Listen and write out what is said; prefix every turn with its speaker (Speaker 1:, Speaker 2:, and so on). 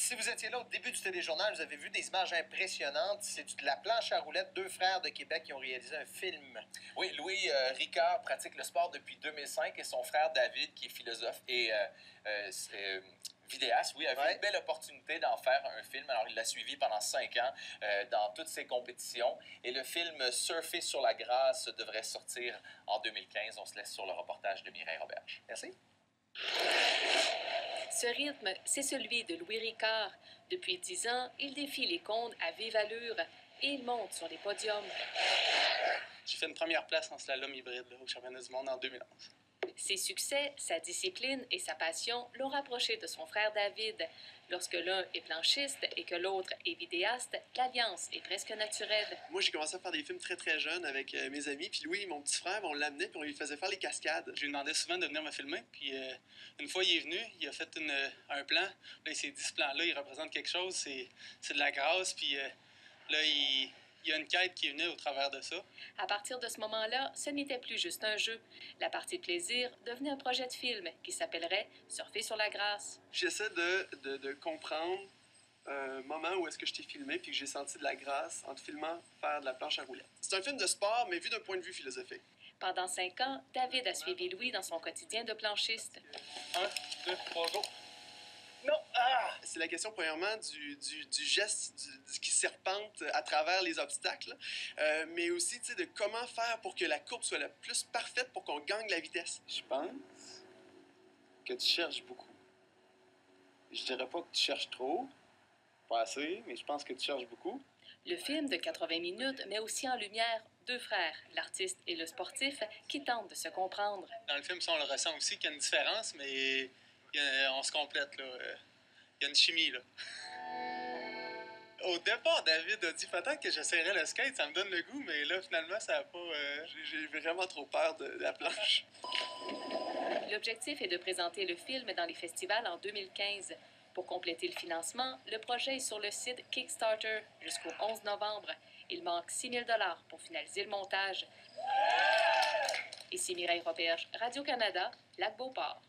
Speaker 1: Si vous étiez là au début du téléjournal, vous avez vu des images impressionnantes. C'est de la planche à roulettes, deux frères de Québec qui ont réalisé un film.
Speaker 2: Oui, Louis Ricard pratique le sport depuis 2005 et son frère David, qui est philosophe et vidéaste, oui, a vu une belle opportunité d'en faire un film. Alors, il l'a suivi pendant 5 ans dans toutes ses compétitions. Et le film Surfer sur la grâce devrait sortir en 2015. On se laisse sur le reportage de Mireille Roberge.
Speaker 1: Merci.
Speaker 3: Ce rythme, c'est celui de Louis Ricard. Depuis 10 ans, il défie les cônes à vive allure et il monte sur les podiums.
Speaker 4: J'ai fait une première place en slalom hybride au championnat du monde en 2011.
Speaker 3: Ses succès, sa discipline et sa passion l'ont rapproché de son frère David. Lorsque l'un est planchiste et que l'autre est vidéaste, l'alliance est presque naturelle.
Speaker 5: Moi, j'ai commencé à faire des films très, très jeunes avec mes amis. Puis Louis, mon petit frère, on l'amenait puis on lui faisait faire les cascades.
Speaker 4: Je lui demandais souvent de venir me filmer. Puis une fois, il est venu, il a fait un plan. Là, il s'est dit, ce plan-là, il représente quelque chose. C'est de la grâce. Puis là, il y a une quête qui est venue au travers de ça.
Speaker 3: À partir de ce moment-là, ce n'était plus juste un jeu. La partie plaisir devenait un projet de film qui s'appellerait « Surfer sur la grâce ».
Speaker 5: J'essaie de comprendre un moment où est-ce que je t'ai filmé puis que j'ai senti de la grâce en te filmant faire de la planche à roulettes. C'est un film de sport, mais vu d'un point de vue philosophique.
Speaker 3: Pendant 5 ans, David a suivi Louis dans son quotidien de planchiste.
Speaker 4: 1, 2, 3, go!
Speaker 5: Non! Ah! C'est la question, premièrement, du geste qui serpente à travers les obstacles, mais aussi de comment faire pour que la courbe soit la plus parfaite pour qu'on gagne la vitesse.
Speaker 6: Je pense que tu cherches beaucoup. Je dirais pas que tu cherches trop, pas assez, mais je pense que tu cherches beaucoup.
Speaker 3: Le film de 80 minutes met aussi en lumière deux frères, l'artiste et le sportif, qui tentent de se comprendre.
Speaker 4: Dans le film, ça, on le ressent aussi qu'il y a une différence, mais on se complète, là. Il y a une chimie, là. Au départ, David a dit peut-être que j'essaierais le skate, ça me donne le goût, mais là, finalement, ça n'a pas...
Speaker 5: J'ai vraiment trop peur de la planche.
Speaker 3: L'objectif est de présenter le film dans les festivals en 2015. Pour compléter le financement, le projet est sur le site Kickstarter jusqu'au 11 novembre. Il manque 6 000 $ pour finaliser le montage. Ici Mireille Roberge, Radio-Canada, Lac-Beauport.